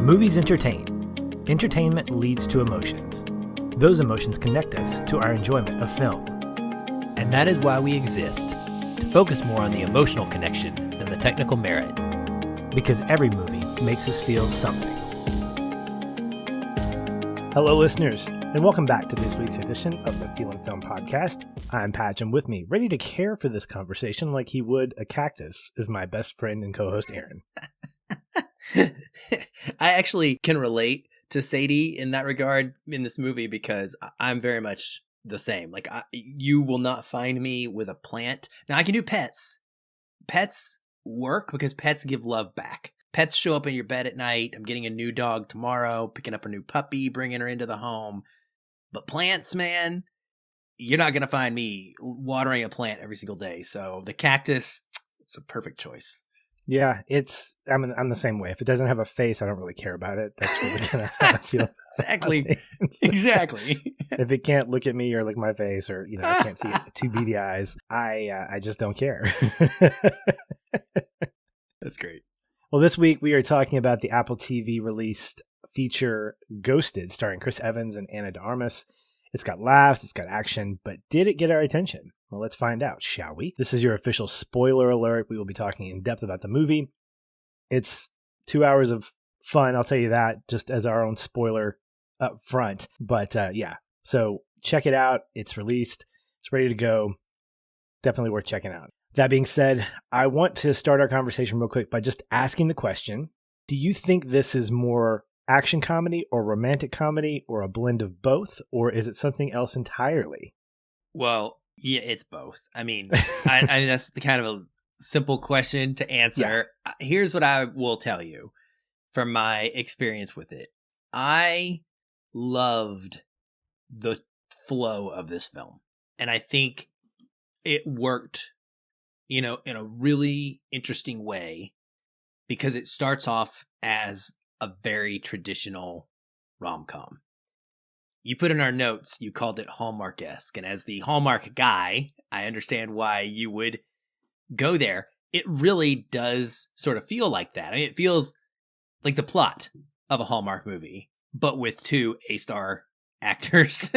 Movies entertain. Entertainment leads to emotions. Those emotions connect us to our enjoyment of film. And that is why we exist, to focus more on the emotional connection than the technical merit. Because every movie makes us feel something. Hello, listeners, and welcome back to this week's edition of the Feelin Film podcast. I'm Patch, and with me, ready to care for this conversation like he would a cactus, is my best friend and co-host, Aaron. I actually can relate to Sadie in that regard in this movie because I'm very much the same. Like, you will not find me with a plant. Now, I can do pets. Pets work because pets give love back. Pets show up in your bed at night. I'm getting a new dog tomorrow, picking up a new puppy, bringing her into the home. But plants, man, you're not going to find me watering a plant every single day. So the cactus, it's a perfect choice. Yeah, I'm the same way. If it doesn't have a face, I don't really care about it. That's really kind of how I feel. Exactly. Exactly. If it can't look at me or lick my face, or I can't see two beady eyes, I just don't care. That's great. Well, this week we are talking about the Apple TV released feature Ghosted, starring Chris Evans and Ana de Armas. It's got laughs, it's got action, but did it get our attention? Well, let's find out, shall we? This is your official spoiler alert. We will be talking in depth about the movie. It's 2 hours of fun, I'll tell you that, just as our own spoiler up front. But yeah, so check it out. It's released. It's ready to go. Definitely worth checking out. That being said, I want to start our conversation real quick by just asking the question, do you think this is more action comedy or romantic comedy or a blend of both, or is it something else entirely? Well, yeah, it's both. I mean, I that's the kind of a simple question to answer. Yeah. Here's what I will tell you from my experience with it. I loved the flow of this film, and I think it worked, in a really interesting way because it starts off as a very traditional rom-com. You put in our notes, you called it Hallmark-esque. And as the Hallmark guy, I understand why you would go there. It really does sort of feel like that. I mean, it feels like the plot of a Hallmark movie, but with two A-star actors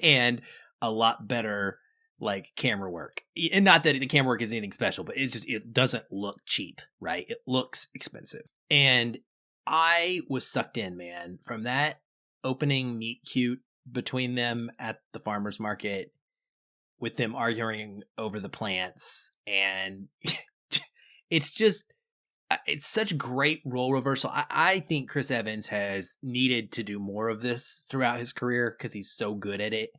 and a lot better like camera work. And not that the camera work is anything special, but it doesn't look cheap, right? It looks expensive. And I was sucked in, man, from that opening meet cute between them at the farmer's market with them arguing over the plants. And it's such great role reversal. I think Chris Evans has needed to do more of this throughout his career because he's so good at it.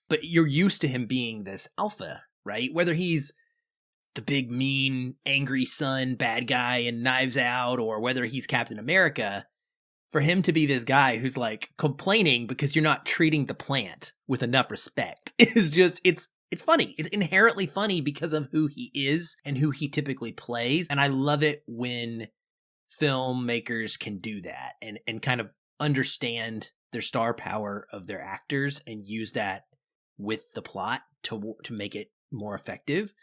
But you're used to him being this alpha, right? Whether he's the big, mean, angry son, bad guy in Knives Out, or whether he's Captain America, for him to be this guy who's like complaining because you're not treating the plant with enough respect is just, it's funny. It's inherently funny because of who he is and who he typically plays. And I love it when filmmakers can do that and kind of understand their star power of their actors and use that with the plot to make it more effective.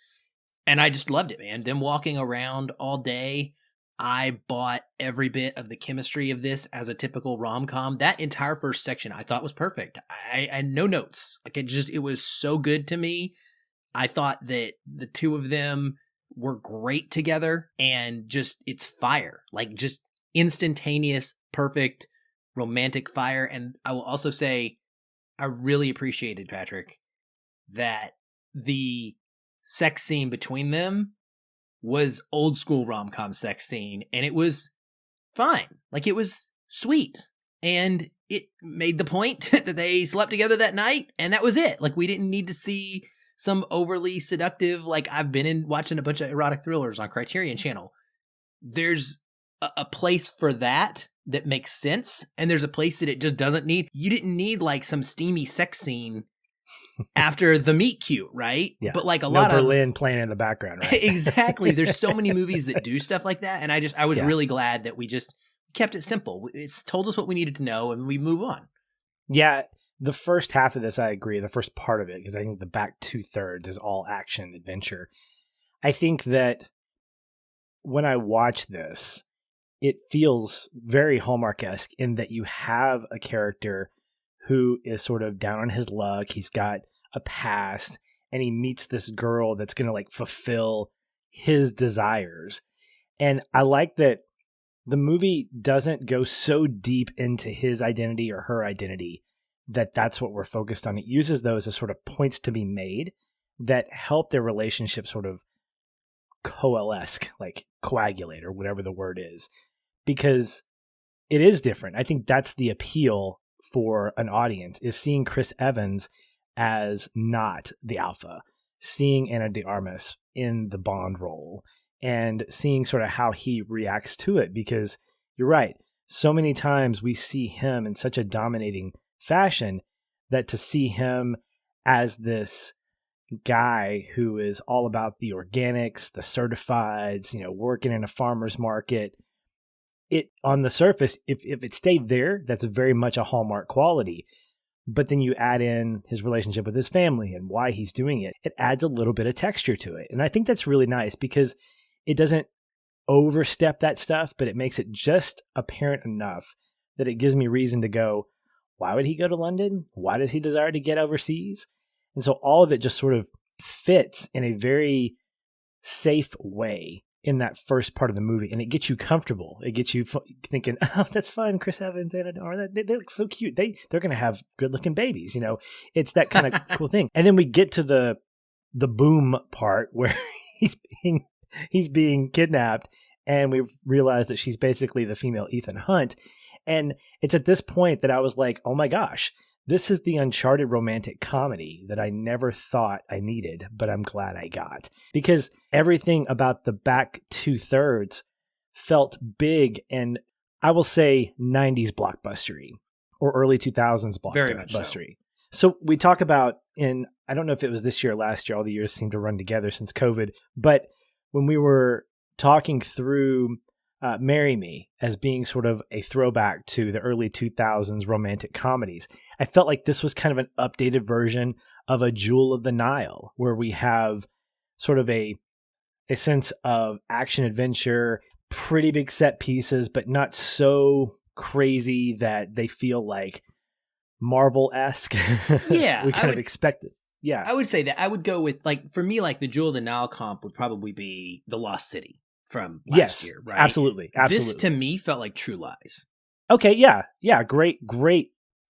And I just loved it, man. Them walking around all day. I bought every bit of the chemistry of this as a typical rom-com. That entire first section I thought was perfect. I had no notes. Like it was so good to me. I thought that the two of them were great together and just it's fire. Like just instantaneous, perfect, romantic fire. And I will also say I really appreciated, Patrick, that the sex scene between them was old school rom-com sex scene, and it was fine. Like it was sweet, and it made the point that they slept together that night, and that was it. Like we didn't need to see some overly seductive, like I've been watching a bunch of erotic thrillers on Criterion Channel. There's a place for that makes sense, and there's a place that it just doesn't need. You didn't need like some steamy sex scene after the meet cute, right? Yeah. But like a no lot Berlin of Berlin playing in the background, right? Exactly. There's so many movies that do stuff like that, and I was really glad that we just kept it simple. It's told us what we needed to know, and we move on. Yeah, the first half of this, I agree. The first part of it, because I think the back 2/3 is all action adventure. I think that when I watch this, it feels very Hallmark-esque in that you have a character who is sort of down on his luck. He's got a past, and he meets this girl that's going to like fulfill his desires. And I like that the movie doesn't go so deep into his identity or her identity that that's what we're focused on. It uses those as sort of points to be made that help their relationship sort of coalesce, like coagulate or whatever the word is, because it is different. I think that's the appeal for an audience, is seeing Chris Evans as not the alpha, seeing Ana de Armas in the Bond role, and seeing sort of how he reacts to it. Because you're right, so many times we see him in such a dominating fashion that to see him as this guy who is all about the organics, the certifieds, working in a farmer's market, it on the surface, if it stayed there, that's very much a Hallmark quality. But then you add in his relationship with his family and why he's doing it. It adds a little bit of texture to it. And I think that's really nice because it doesn't overstep that stuff, but it makes it just apparent enough that it gives me reason to go, why would he go to London? Why does he desire to get overseas? And so all of it just sort of fits in a very safe way in that first part of the movie, and it gets you comfortable. It gets you thinking, "Oh, that's fun, Chris Evans and they look so cute. They're going to have good-looking babies." It's that kind of cool thing. And then we get to the boom part where he's being kidnapped, and we realize that she's basically the female Ethan Hunt. And it's at this point that I was like, "Oh my gosh, this is the Uncharted romantic comedy that I never thought I needed, but I'm glad I got." Because everything about the back 2/3 felt big and, I will say, 90s blockbustery or early 2000s Very much blockbustery. So we talk about I don't know if it was this year or last year, all the years seem to run together since COVID, but when we were talking through Marry Me as being sort of a throwback to the early 2000s romantic comedies, I felt like this was kind of an updated version of a Jewel of the Nile, where we have sort of a sense of action adventure, pretty big set pieces, but not so crazy that they feel like Marvel-esque. Yeah. We kind of expected. Yeah. I would say that I would go with, like, for me, like the Jewel of the Nile comp would probably be The Lost City from last year, right? Absolutely. This to me felt like True Lies. Okay, yeah. Great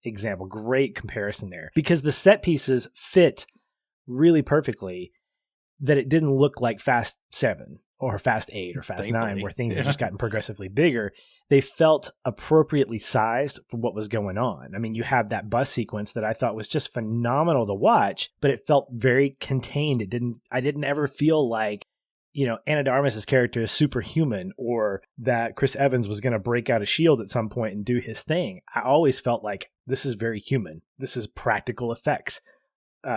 example. Great comparison there. Because the set pieces fit really perfectly, that it didn't look like Fast 7 or Fast 8 or Fast 9, where things have just gotten progressively bigger. They felt appropriately sized for what was going on. I mean, you have that bus sequence that I thought was just phenomenal to watch, but it felt very contained. I didn't ever feel like, Ana de Armas' character is superhuman, or that Chris Evans was going to break out a shield at some point and do his thing. I always felt like this is very human. This is practical effects,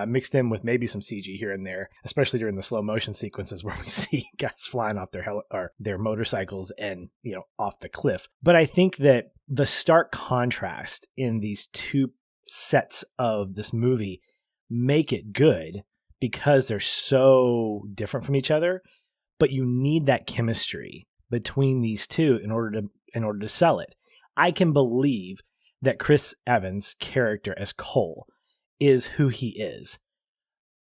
mixed in with maybe some CG here and there, especially during the slow motion sequences where we see guys flying off their motorcycles and, off the cliff. But I think that the stark contrast in these two sets of this movie make it good because they're so different from each other. But you need that chemistry between these two in order to sell it. I can believe that Chris Evans' character as Cole is who he is.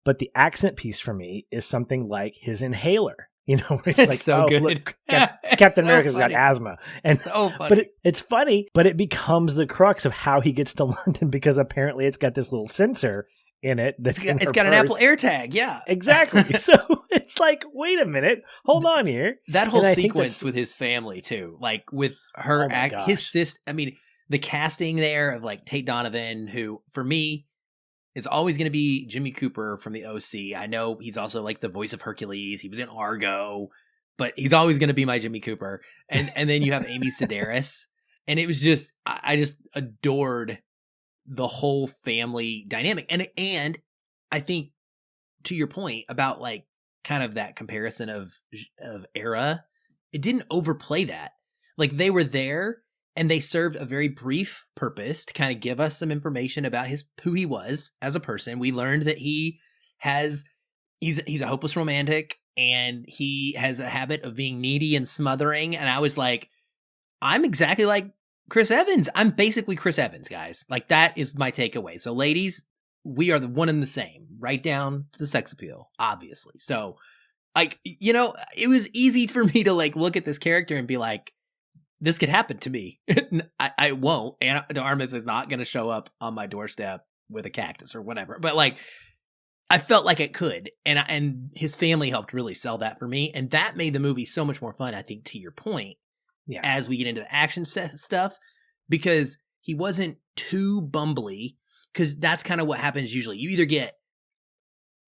But the accent piece for me is something like his inhaler. Where he's like, so good. Look, Captain America's got asthma. And so funny. But it's funny, but it becomes the crux of how he gets to London, because apparently it's got this little sensor in it. It's got an Apple AirTag. Yeah, exactly. So it's like, wait a minute, hold on here. That whole sequence with his family too, like with her his sister. I mean, the casting there of like Tate Donovan, who for me is always going to be Jimmy Cooper from the OC. I know he's also like the voice of Hercules. He was in Argo, but he's always going to be my Jimmy Cooper. And then you have Amy Sedaris, and it was just I just adored the whole family dynamic. And I think, to your point about like kind of that comparison of era, it didn't overplay that. Like, they were there and they served a very brief purpose to kind of give us some information about who he was as a person. We learned that he's a hopeless romantic, and he has a habit of being needy and smothering. And I was like, I'm exactly like Chris Evans. I'm basically Chris Evans, guys. Like, that is my takeaway. So, ladies, we are the one and the same, right down to the sex appeal, obviously. So, like, you know, it was easy for me to like look at this character and be like, this could happen to me. I won't. Ana de Armas is not going to show up on my doorstep with a cactus or whatever. But like, I felt like it could, and his family helped really sell that for me, and that made the movie so much more fun. I think, to your point, Yeah. as we get into the action stuff, because he wasn't too bumbly. Because that's kind of what happens usually. You either get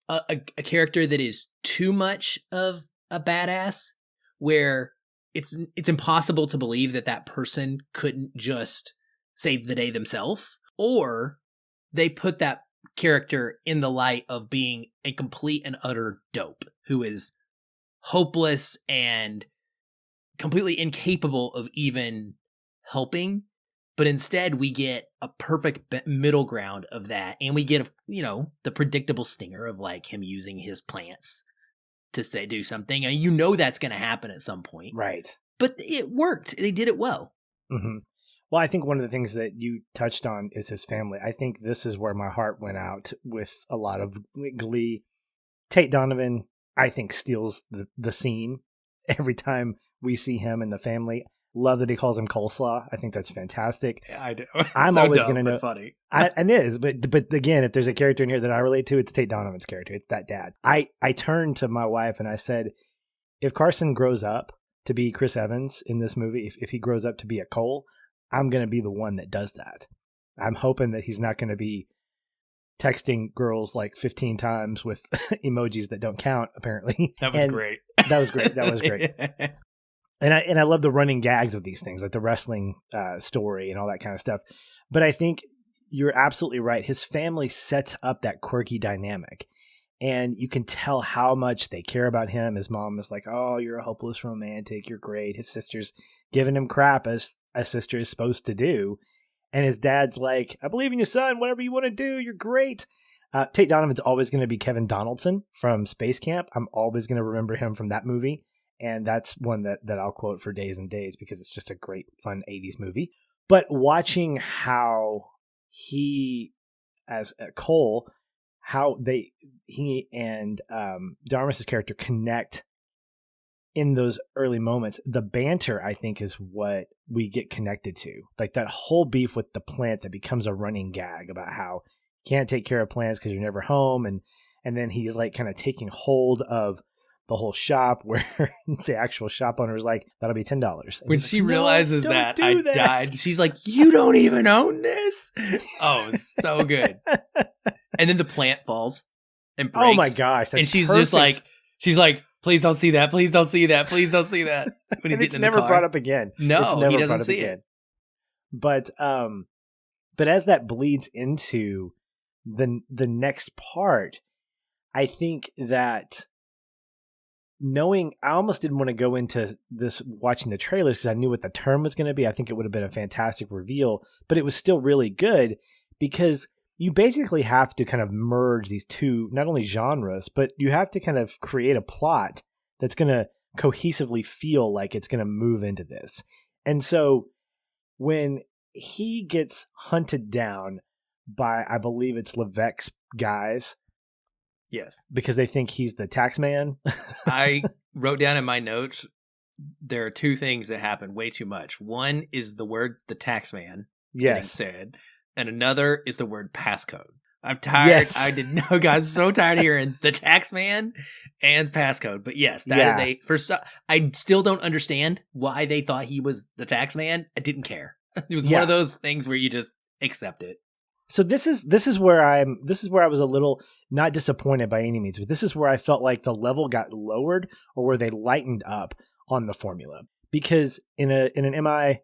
a character that is too much of a badass, where it's impossible to believe that person couldn't just save the day themselves, or they put that character in the light of being a complete and utter dope who is hopeless and completely incapable of even helping. But instead we get a perfect middle ground of that, and we get, you know, the predictable stinger of like him using his plants to say do something, and you know that's going to happen at some point, Right? But it worked. They did it well. Mm-hmm. Well, I think one of the things that you touched on is his family. I think this is where my heart went out with a lot of glee. Tate Donovan, I think, steals the scene every time we see him and the family. Love that he calls him coleslaw. I think that's fantastic. Yeah, I do. I'm so always dumb, going to know. Funny. And it is, but again, if there's a character in here that I relate to, it's Tate Donovan's character. It's that dad. I turned to my wife and I said, if Carson grows up to be Chris Evans in this movie, if he grows up to be a Cole, I'm going to be the one that does that. I'm hoping that he's not going to be texting girls like 15 times with emojis that don't count, apparently. That was great. That was great. That was great. And I love the running gags of these things, like the wrestling story and all that kind of stuff. But I think you're absolutely right. His family sets up that quirky dynamic. And you can tell how much they care about him. His mom is like, oh, you're a hopeless romantic. You're great. His sister's giving him crap, as a sister is supposed to do. And his dad's like, I believe in you, son. Whatever you want to do, you're great. Tate Donovan's always going to be Kevin Donaldson from Space Camp. I'm always going to remember him from that movie. And that's one that I'll quote for days and days because it's just a great, fun 80s movie. But watching how he, as Cole, how he and Darmas's character connect in those early moments, the banter, I think, is what we get connected to. Like that whole beef with the plant that becomes a running gag about how you can't take care of plants because you're never home. And then he's like kind of taking hold of the whole shop where the actual shop owner is like, that'll be $10. When she realizes that, I this. died. She's like, you don't even own this? Oh, so good. And then the plant falls and breaks. Oh my gosh. That's and she's perfect. she's like, please don't see that. Please don't see that. Please don't see that. When he's it's never brought up again. No, it's never he doesn't brought up see again. it. But as that bleeds into the next part, I think that I almost didn't want to go into this watching the trailers because I knew what the term was going to be. I think it would have been a fantastic reveal, but it was still really good because you basically have to kind of merge these two, not only genres, but you have to kind of create a plot that's going to cohesively feel like it's going to move into this. And so when he gets hunted down by, I believe it's Levesque's guys, yes, because they think he's the tax man. I wrote down in my notes, there are two things that happen way too much. One is the word the tax man getting said, and another is the word passcode. I'm tired. Yes. I did know, guys, so tired of hearing the tax man and passcode. But yes, I still don't understand why they thought he was the tax man. I didn't care. It was one of those things where you just accept it. So this is where I was a little not disappointed by any means, but this is where I felt like the level got lowered or where they lightened up on the formula. Because in an MI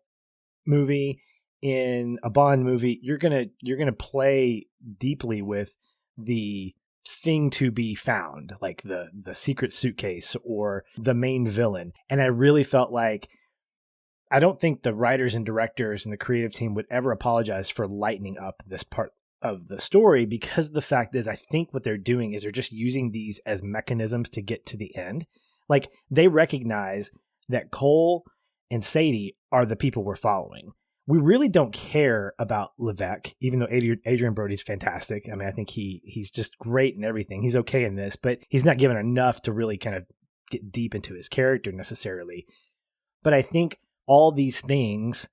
movie, in a Bond movie, you're gonna play deeply with the thing to be found, like the secret suitcase or the main villain. And I really felt like I don't think the writers and directors and the creative team would ever apologize for lightening up this part of the story, because the fact is, I think what they're doing is they're just using these as mechanisms to get to the end. Like they recognize that Cole and Sadie are the people we're following. We really don't care about Levesque, even though Adrian Brody's fantastic. I mean, I think he's just great in everything. He's okay in this, but he's not given enough to really kind of get deep into his character necessarily. But I think all these things,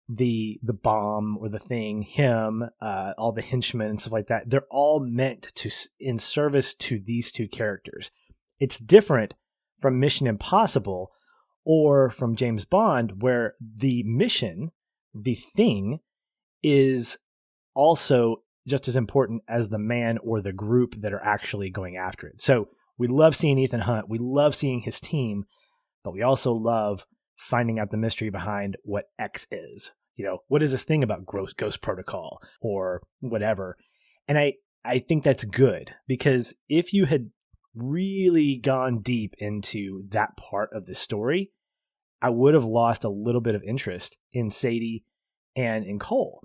the bomb or the thing, him, all the henchmen and stuff like that, they're all meant to in service to these two characters. It's different from Mission Impossible or from James Bond, where the mission, the thing, is also just as important as the man or the group that are actually going after it. So we love seeing Ethan Hunt. We love seeing his team, but we also love finding out the mystery behind what X is. What is this thing about Ghost Protocol or whatever? And I think that's good, because if you had really gone deep into that part of the story, I would have lost a little bit of interest in Sadie and in Cole,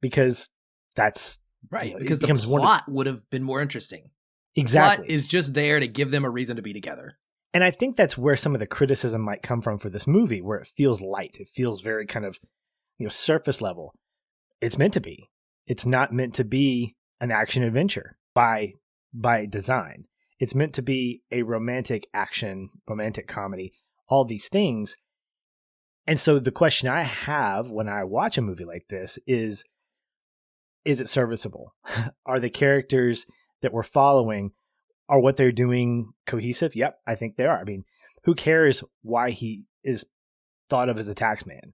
because that's right. Because the plot would have been more interesting. Exactly. The plot is just there to give them a reason to be together. And I think that's where some of the criticism might come from for this movie, where it feels light. It feels very kind of, surface level. It's meant to be. It's not meant to be an action adventure by design. It's meant to be a romantic comedy, all these things. And so the question I have when I watch a movie like this is it serviceable? Are the characters that we're following, are what they're doing cohesive? Yep, I think they are. I mean, who cares why he is thought of as a tax man?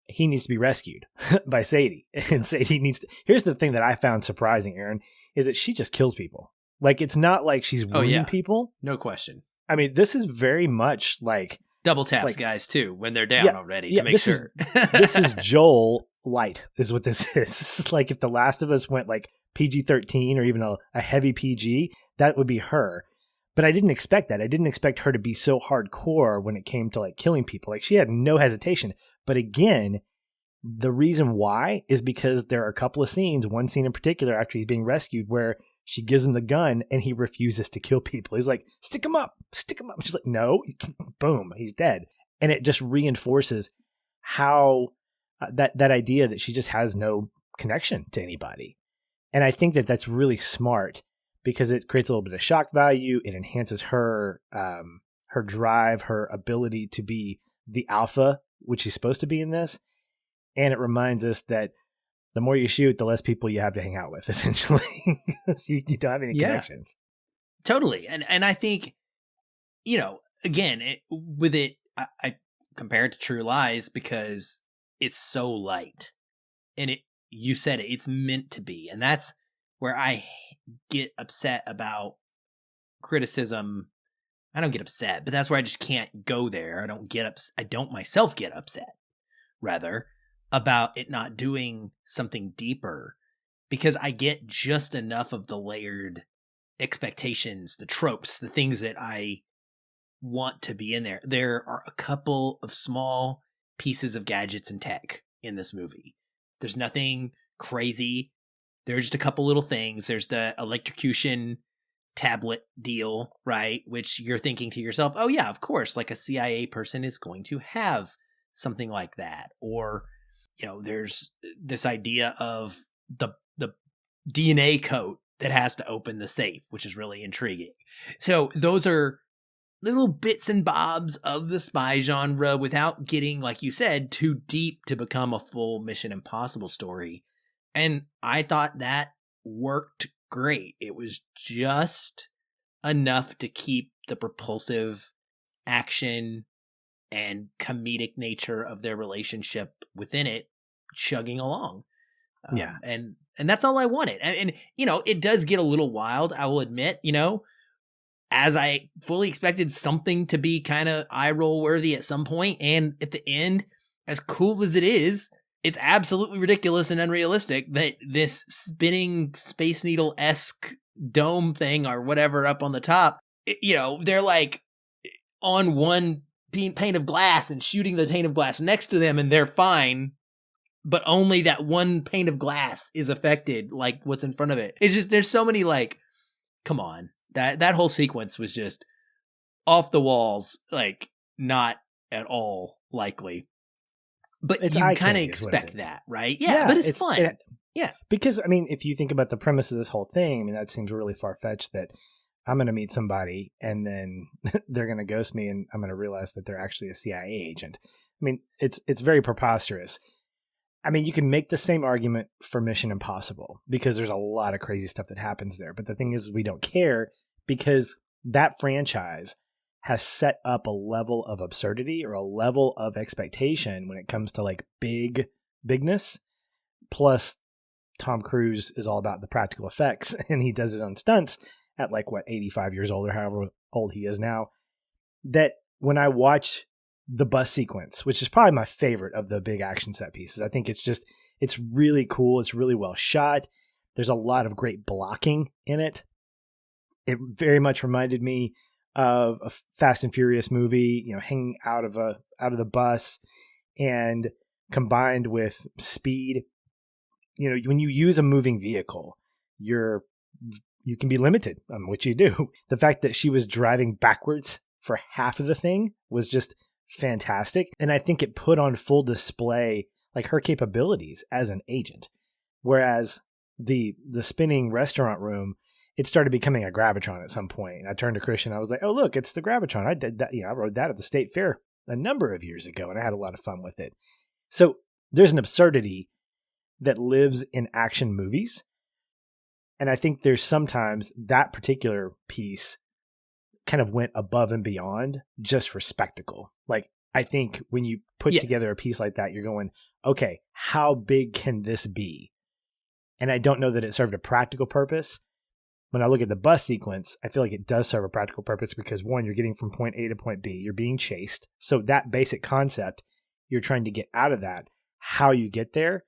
He needs to be rescued by Sadie. And Sadie needs to... Here's the thing that I found surprising, Aaron, is that she just kills people. Like, it's not like she's wounding people. No question. I mean, this is very much like... Double taps guys, too, when they're down already, to make sure. This is Joel light, is what this is. This is like if The Last of Us went like PG-13 or even a heavy PG, that would be her. But I didn't expect that. I didn't expect her to be so hardcore when it came to like killing people. Like, she had no hesitation. But again, the reason why is because there are a couple of scenes, one scene in particular after he's being rescued, where she gives him the gun and he refuses to kill people. He's like, stick him up. She's like, no, boom, he's dead. And it just reinforces how that idea that she just has no connection to anybody. And I think that that's really smart, because it creates a little bit of shock value. It enhances her drive, her ability to be the alpha, which she's supposed to be in this. And it reminds us that the more you shoot, the less people you have to hang out with, essentially. you don't have any connections. Totally. And I think, again, I compare it to True Lies because it's so light. And you said it, it's meant to be. And that's where I get upset about criticism. I don't get upset, but that's where I just can't go there. I don't myself get upset, rather, about it not doing something deeper, because I get just enough of the layered expectations, the tropes, the things that I want to be in there. There are a couple of small pieces of gadgets and tech in this movie. There's nothing crazy. There's just a couple little things. There's the electrocution tablet deal, right? Which you're thinking to yourself, oh yeah, of course, like a CIA person is going to have something like that. Or, there's this idea of the DNA coat that has to open the safe, which is really intriguing. So those are little bits and bobs of the spy genre without getting, like you said, too deep to become a full Mission Impossible story. And I thought that worked great. It was just enough to keep the propulsive action and comedic nature of their relationship within it chugging along. And that's all I wanted. And it does get a little wild, I will admit, as I fully expected something to be kind of eye roll worthy at some point. And at the end, as cool as it is, it's absolutely ridiculous and unrealistic that this spinning Space Needle-esque dome thing or whatever up on the top, they're like on one pane of glass and shooting the pane of glass next to them and they're fine, but only that one pane of glass is affected, like what's in front of it. It's just, there's so many, like, come on. That whole sequence was just off the walls, like not at all likely. But It's you eye kind of candy is what it expect is. that, right? Yeah, but it's fun. Yeah. Because, I mean, if you think about the premise of this whole thing, I mean, that seems really far-fetched that I'm going to meet somebody and then they're going to ghost me and I'm going to realize that they're actually a CIA agent. I mean, it's very preposterous. I mean, you can make the same argument for Mission Impossible because there's a lot of crazy stuff that happens there. But the thing is, we don't care because that franchise has set up a level of absurdity or a level of expectation when it comes to like bigness. Plus, Tom Cruise is all about the practical effects and he does his own stunts at like, 85 years old or however old he is now. That when I watch the bus sequence, which is probably my favorite of the big action set pieces. I think it's really cool. It's really well shot. There's a lot of great blocking in it. It very much reminded me of a Fast and Furious movie, hanging out of the bus, and combined with speed. When you use a moving vehicle, you can be limited on what you do. The fact that she was driving backwards for half of the thing was just fantastic. And I think it put on full display like her capabilities as an agent. Whereas the spinning restaurant room, it started becoming a Gravitron at some point. I turned to Christian. I was like, oh, look, it's the Gravitron. I did that. I rode that at the State Fair a number of years ago and I had a lot of fun with it. So there's an absurdity that lives in action movies. And I think there's sometimes that particular piece kind of went above and beyond just for spectacle. Like, I think when you put together a piece like that, you're going, okay, how big can this be? And I don't know that it served a practical purpose. When I look at the bus sequence, I feel like it does serve a practical purpose because one, you're getting from point A to point B, you're being chased. So that basic concept, you're trying to get out of that. How you get there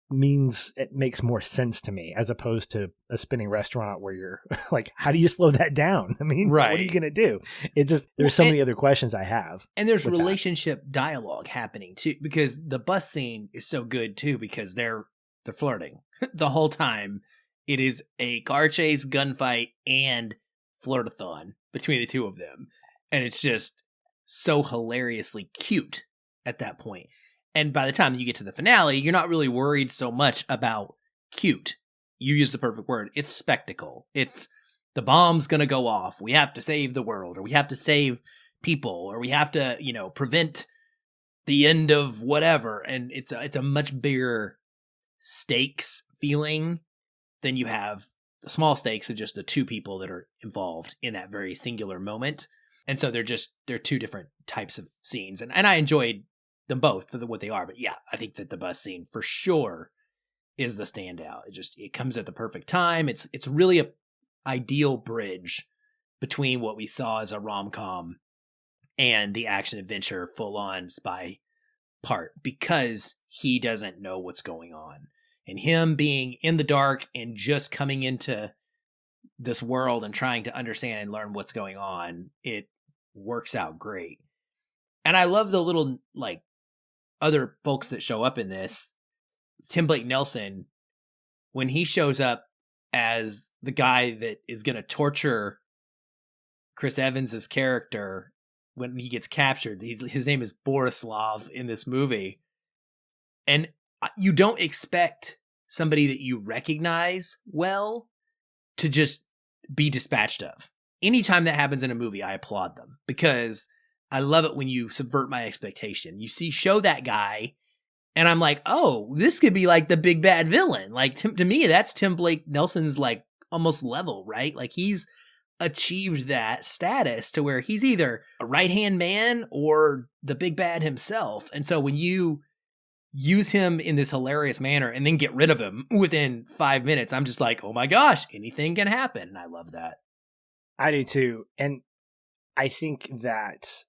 means it makes more sense to me as opposed to a spinning restaurant where you're like, how do you slow that down? I mean, What are you going to do? There's so many other questions I have. And there's relationship dialogue happening too, because the bus scene is so good too, because they're flirting the whole time. It is a car chase, gunfight, and flirtathon between the two of them. And it's just so hilariously cute at that point. And by the time you get to the finale, you're not really worried so much about cute. You use the perfect word. It's spectacle. It's the bomb's going to go off. We have to save the world, or we have to save people, or we have to, prevent the end of whatever. And it's a much bigger stakes feeling than you have the small stakes of just the two people that are involved in that very singular moment. And so they're two different types of scenes. And I enjoyed them both for what they are. But yeah, I think that the bus scene for sure is the standout. It comes at the perfect time. It's really a ideal bridge between what we saw as a rom-com and the action adventure full on spy part, because he doesn't know what's going on. And him being in the dark and just coming into this world and trying to understand and learn what's going on, it works out great. And I love the little other folks that show up in this. Tim Blake Nelson, when he shows up as the guy that is going to torture Chris Evans's character when he gets captured, his name is Borislav in this movie. And you don't expect somebody that you recognize well to just be dispatched of. Anytime that happens in a movie, I applaud them, because I love it when you subvert my expectation. Show that guy, and I'm like, oh, this could be like the big bad villain. Like, to me, that's Tim Blake Nelson's like almost level, right? Like, he's achieved that status to where he's either a right-hand man or the big bad himself. And so when you use him in this hilarious manner and then get rid of him within 5 minutes, I'm just like, oh my gosh, anything can happen. And I love that. I do too. And I think that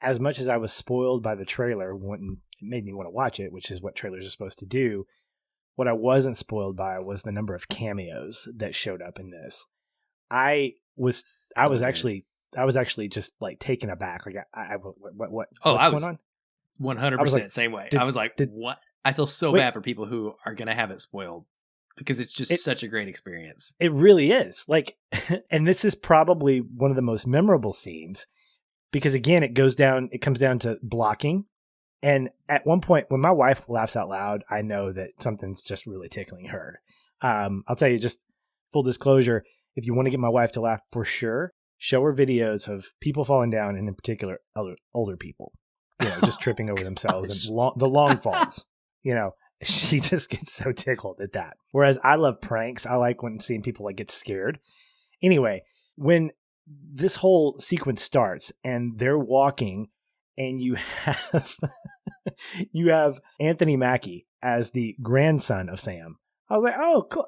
as much as I was spoiled by the trailer, it made me want to watch it, which is what trailers are supposed to do. What I wasn't spoiled by was the number of cameos that showed up in this. I was actually just like taken aback. Like, what's going on? 100% same way. I was like, what? I feel so bad for people who are going to have it spoiled, because it's just such a great experience. It really is. Like, and this is probably one of the most memorable scenes, because again, it comes down to blocking. And at one point, when my wife laughs out loud, I know that something's just really tickling her. I'll tell you, just full disclosure, if you want to get my wife to laugh for sure, show her videos of people falling down, and in particular, older people, just tripping over themselves and the long falls. She just gets so tickled at that. Whereas I love pranks. I like seeing people like get scared. Anyway, when this whole sequence starts and they're walking, and you have Anthony Mackie as the grandson of Sam. I was like, oh, cool.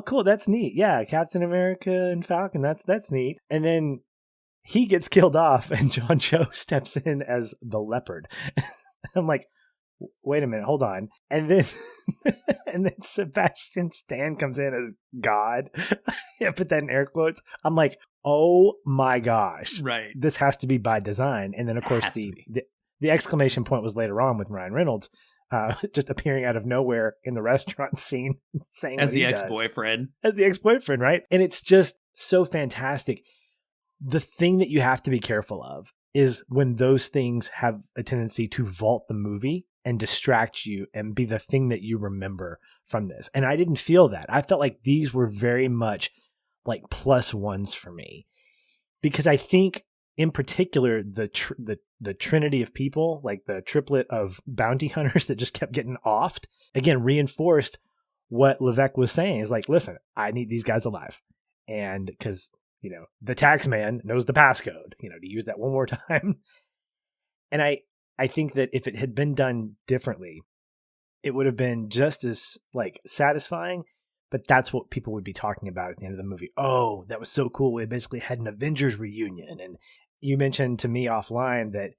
Cool. That's neat. Yeah. Captain America and Falcon. That's neat. And then he gets killed off and John Cho steps in as the leopard. I'm like, wait a minute, hold on. And then Sebastian Stan comes in as God. I put that in air quotes. I'm like, oh my gosh. Right. This has to be by design. And then of course the exclamation point was later on with Ryan Reynolds just appearing out of nowhere in the restaurant scene saying as the ex-boyfriend. As the ex-boyfriend, right? And it's just so fantastic. The thing that you have to be careful of is when those things have a tendency to vault the movie and distract you and be the thing that you remember from this. And I didn't feel that. I felt like these were very much like plus ones for me, because I think in particular the trinity of people, like the triplet of bounty hunters that just kept getting offed, again reinforced what Levesque was saying. Is like, listen, I need these guys alive, and because the tax man knows the passcode, to use that one more time. And I think that if it had been done differently, it would have been just as like satisfying. But that's what people would be talking about at the end of the movie. Oh, that was so cool. We basically had an Avengers reunion. And you mentioned to me offline that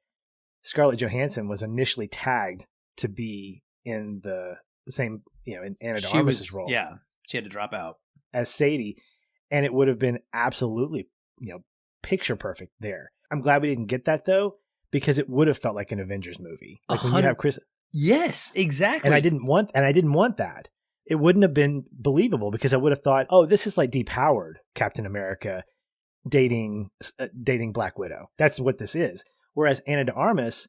Scarlett Johansson was initially tagged to be in the same, in Anna de Armas's role. Yeah, she had to drop out as Sadie. And it would have been absolutely, picture perfect there. I'm glad we didn't get that though, because it would have felt like an Avengers movie. Like when you have Chris. Yes, exactly. And I didn't want that. It wouldn't have been believable, because I would have thought, oh, this is like depowered Captain America dating Black Widow. That's what this is. Whereas Anna de Armas,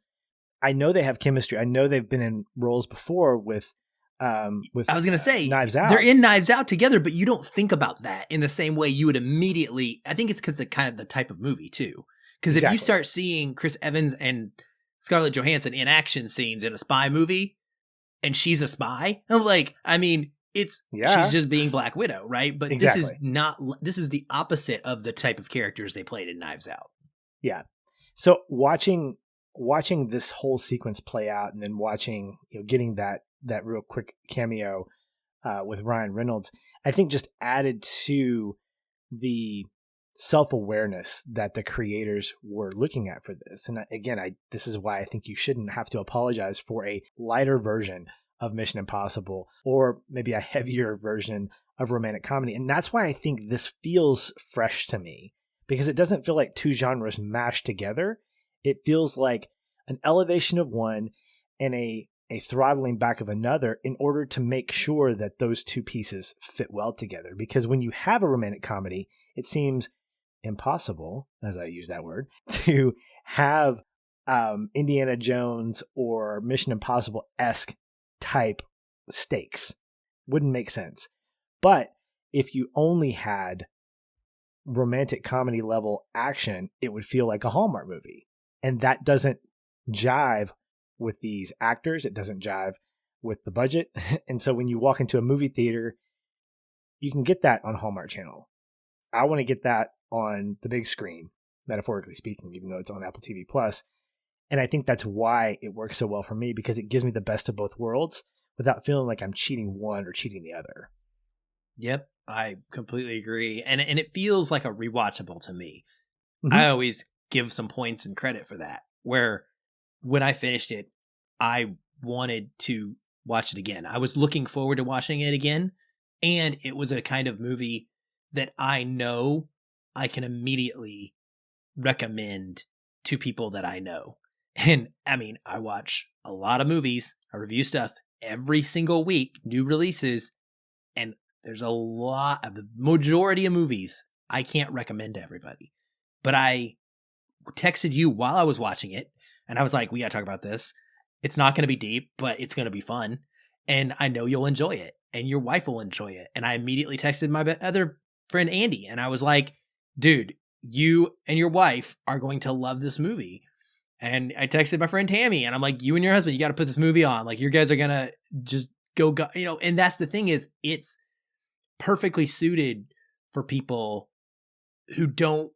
I know they have chemistry. I know they've been in roles before with I was going to say Knives Out. They're in Knives Out together, but you don't think about that in the same way you would immediately. I think it's because the type of movie too. Because if you start seeing Chris Evans and Scarlett Johansson in action scenes in a spy movie, and she's a spy, I'm like, she's just being Black Widow, right? But This is not. This is the opposite of the type of characters they played in Knives Out. Yeah. So watching this whole sequence play out, and then watching, getting that real quick cameo with Ryan Reynolds, I think just added to the self-awareness that the creators were looking at for this. And again, this is why I think you shouldn't have to apologize for a lighter version of Mission Impossible, or maybe a heavier version of romantic comedy. And that's why I think this feels fresh to me, because it doesn't feel like two genres mashed together. It feels like an elevation of one and a throttling back of another, in order to make sure that those two pieces fit well together. Because when you have a romantic comedy, it seems impossible, as I use that word, to have Indiana Jones or Mission Impossible-esque type stakes. Wouldn't make sense. But if you only had romantic comedy level action, it would feel like a Hallmark movie. And that doesn't jive with these actors. It doesn't jive with the budget. And so when you walk into a movie theater, you can get that on Hallmark Channel. I want to get that on the big screen, metaphorically speaking, even though it's on Apple TV Plus. And I think that's why it works so well for me, because it gives me the best of both worlds without feeling like I'm cheating one or cheating the other. Yep, I completely agree. And it feels like a rewatchable to me. Mm-hmm. I always give some points and credit for that, where when I finished it, I wanted to watch it again. I was looking forward to watching it again. And it was a kind of movie that I know I can immediately recommend to people that I know. And I watch a lot of movies. I review stuff every single week, new releases. And there's a lot of the majority of movies I can't recommend to everybody. But I texted you while I was watching it, and I was like, we got to talk about this. It's not going to be deep, but it's going to be fun. And I know you'll enjoy it, and your wife will enjoy it. And I immediately texted my other friend, Andy, and I was like, dude, you and your wife are going to love this movie. And I texted my friend Tammy, and I'm like, you and your husband, you got to put this movie on. Like, you guys are going to just go, and that's the thing is, it's perfectly suited for people who don't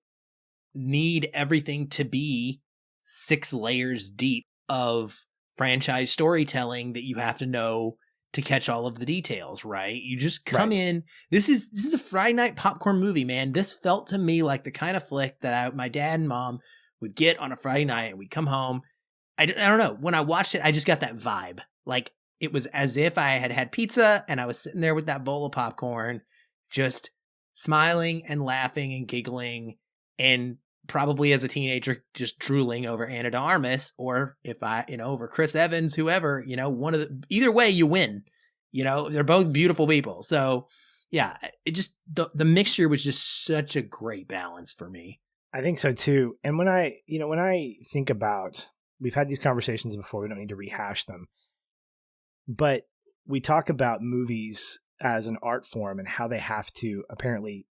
need everything to be 6 layers deep of franchise storytelling that you have to know to catch all of the details, right? You just come in. This is a Friday night popcorn movie, man. This felt to me like the kind of flick that my dad and mom would get on a Friday night, and we'd come home. I don't know. When I watched it, I just got that vibe. Like, it was as if I had had pizza and I was sitting there with that bowl of popcorn, just smiling and laughing and giggling, and probably as a teenager just drooling over Ana de Armas, or if I, over Chris Evans, whoever, one of either way you win. They're both beautiful people. So yeah, it just, the mixture was just such a great balance for me. I think so too. And when I think about, we've had these conversations before, we don't need to rehash them, but we talk about movies as an art form and how they have to apparently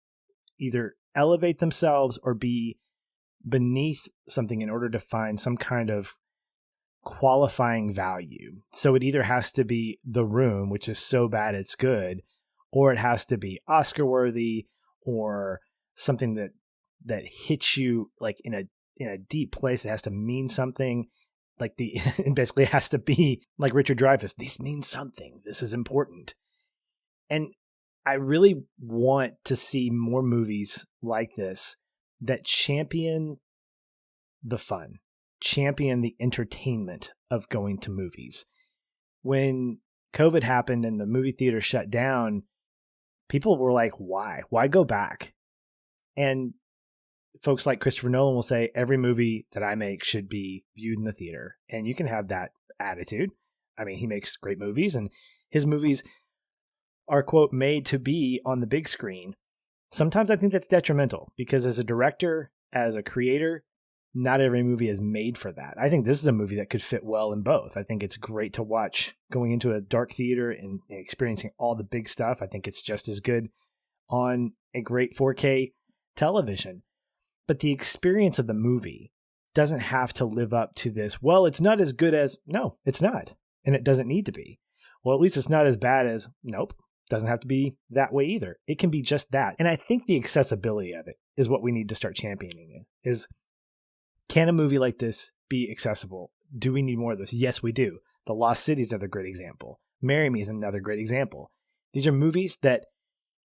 either elevate themselves or be beneath something in order to find some kind of qualifying value. So it either has to be The Room, which is so bad it's good, or it has to be Oscar worthy, or something that hits you like in a deep place. It has to mean something. Like it basically has to be like Richard Dreyfuss. This means something. This is important. And I really want to see more movies like this that champion the fun, champion the entertainment of going to movies. When COVID happened and the movie theater shut down, people were like, why? Why go back? And folks like Christopher Nolan will say, every movie that I make should be viewed in the theater. And you can have that attitude. I mean, he makes great movies, and his movies are, quote, made to be on the big screen. Sometimes I think that's detrimental, because as a director, as a creator, not every movie is made for that. I think this is a movie that could fit well in both. I think it's great to watch going into a dark theater and experiencing all the big stuff. I think it's just as good on a great 4K television. But the experience of the movie doesn't have to live up to this. Well, it's not as good as, no, it's not. And it doesn't need to be. Well, at least it's not as bad as, nope, doesn't have to be that way either. It can be just that. And I think the accessibility of it is what we need to start championing. Is, can a movie like this be accessible? Do we need more of this? Yes, we do. The Lost City is another great example. Marry Me is another great example. These are movies that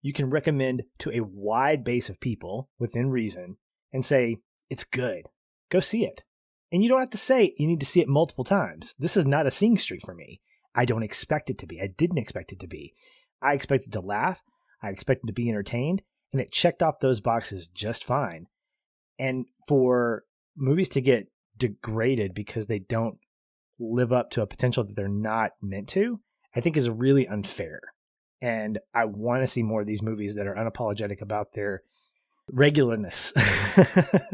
you can recommend to a wide base of people within reason and say, it's good. Go see it. And you don't have to say you need to see it multiple times. This is not a seeing streak for me. I don't expect it to be. I didn't expect it to be. I expected to laugh. I expected to be entertained. And it checked off those boxes just fine. And for movies to get degraded because they don't live up to a potential that they're not meant to, I think is really unfair. And I want to see more of these movies that are unapologetic about their regularness,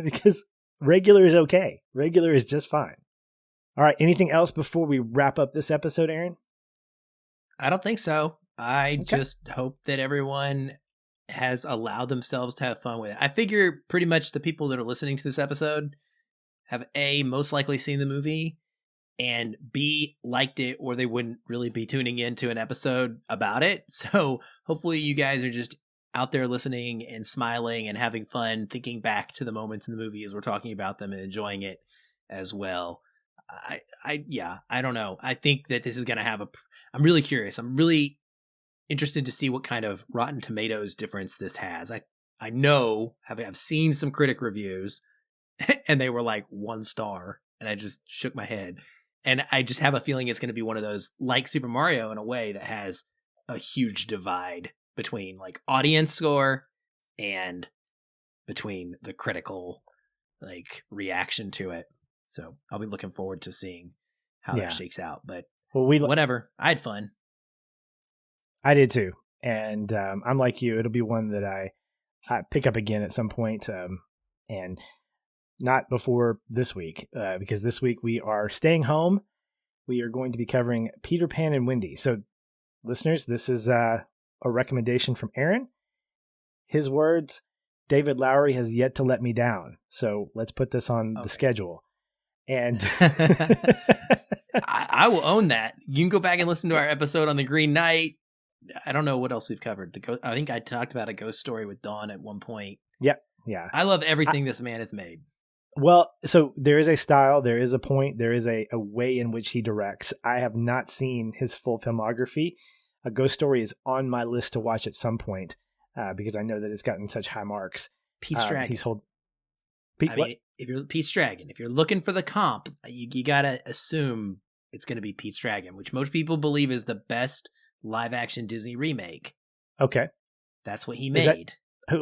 because regular is okay. Regular is just fine. All right. Anything else before we wrap up this episode, Aaron? I don't think so. I just hope that everyone has allowed themselves to have fun with it. I figure pretty much the people that are listening to this episode have A, most likely seen the movie, and B, liked it, or they wouldn't really be tuning into an episode about it. So hopefully you guys are just out there listening and smiling and having fun, thinking back to the moments in the movie as we're talking about them and enjoying it as well. I don't know. I think that this is going to have I'm really curious. I'm really interested to see what kind of Rotten Tomatoes difference this has. I know, I've seen some critic reviews and they were like 1 star, and I just shook my head. And I just have a feeling it's going to be one of those, like Super Mario in a way, that has a huge divide between like audience score and between the critical like reaction to it. So I'll be looking forward to seeing how that shakes out. But whatever, I had fun. I did too. And I'm like you, it'll be one that I pick up again at some point. And not before this week, because this week we are staying home. We are going to be covering Peter Pan and Wendy. So, listeners, this is a recommendation from Aaron. His words, David Lowery has yet to let me down. So let's put this on the schedule. And I will own that. You can go back and listen to our episode on the Green Knight. I don't know what else we've covered. I think I talked about a ghost story with Dawn at one point. Yep. Yeah. I love everything this man has made. Well, so there is a style, there is a point, there is a way in which he directs. I have not seen his full filmography. A Ghost Story is on my list to watch at some point. Because I know that it's gotten such high marks. Pete's Dragon. If you're Pete's Dragon, if you're looking for the comp, you gotta assume it's going to be Pete's Dragon, which most people believe is the best live action Disney remake. Okay, that's what he made.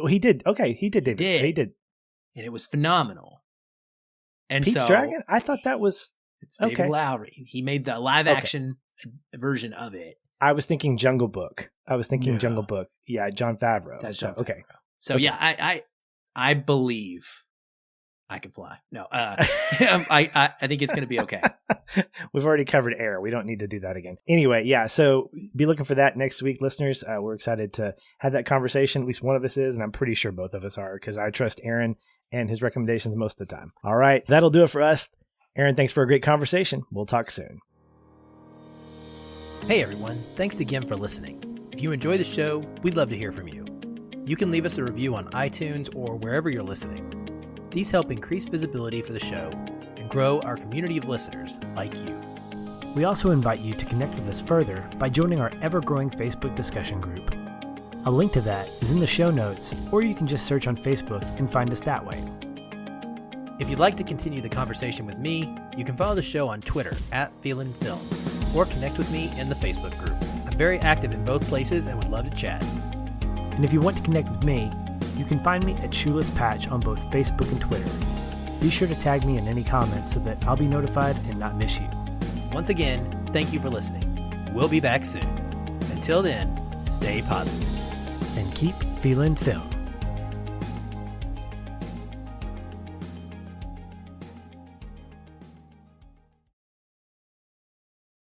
He did. Okay, he did. David. He did, and it was phenomenal. And Pete's Dragon. I thought that was David Lowery. He made the live action version of it. I was thinking Jungle Book. Jungle Book. Yeah, Jon Favreau. That's Jon Favreau. Okay. So yeah, I believe I can fly. No, I think it's going to be okay. We've already covered Air. We don't need to do that again. Anyway, yeah. So be looking for that next week, listeners. We're excited to have that conversation. At least one of us is, and I'm pretty sure both of us are, because I trust Aaron and his recommendations most of the time. All right, that'll do it for us. Aaron, thanks for a great conversation. We'll talk soon. Hey everyone, thanks again for listening. If you enjoy the show, we'd love to hear from you. You can leave us a review on iTunes or wherever you're listening. These help increase visibility for the show and grow our community of listeners like you. We also invite you to connect with us further by joining our ever-growing Facebook discussion group. A link to that is in the show notes, or you can just search on Facebook and find us that way. If you'd like to continue the conversation with me, you can follow the show on Twitter @Feelin Film, or connect with me in the Facebook group. I'm very active in both places and would love to chat. And if you want to connect with me, you can find me at Shoeless Patch on both Facebook and Twitter. Be sure to tag me in any comments so that I'll be notified and not miss you. Once again, thank you for listening. We'll be back soon. Until then, stay positive. And keep feeling film.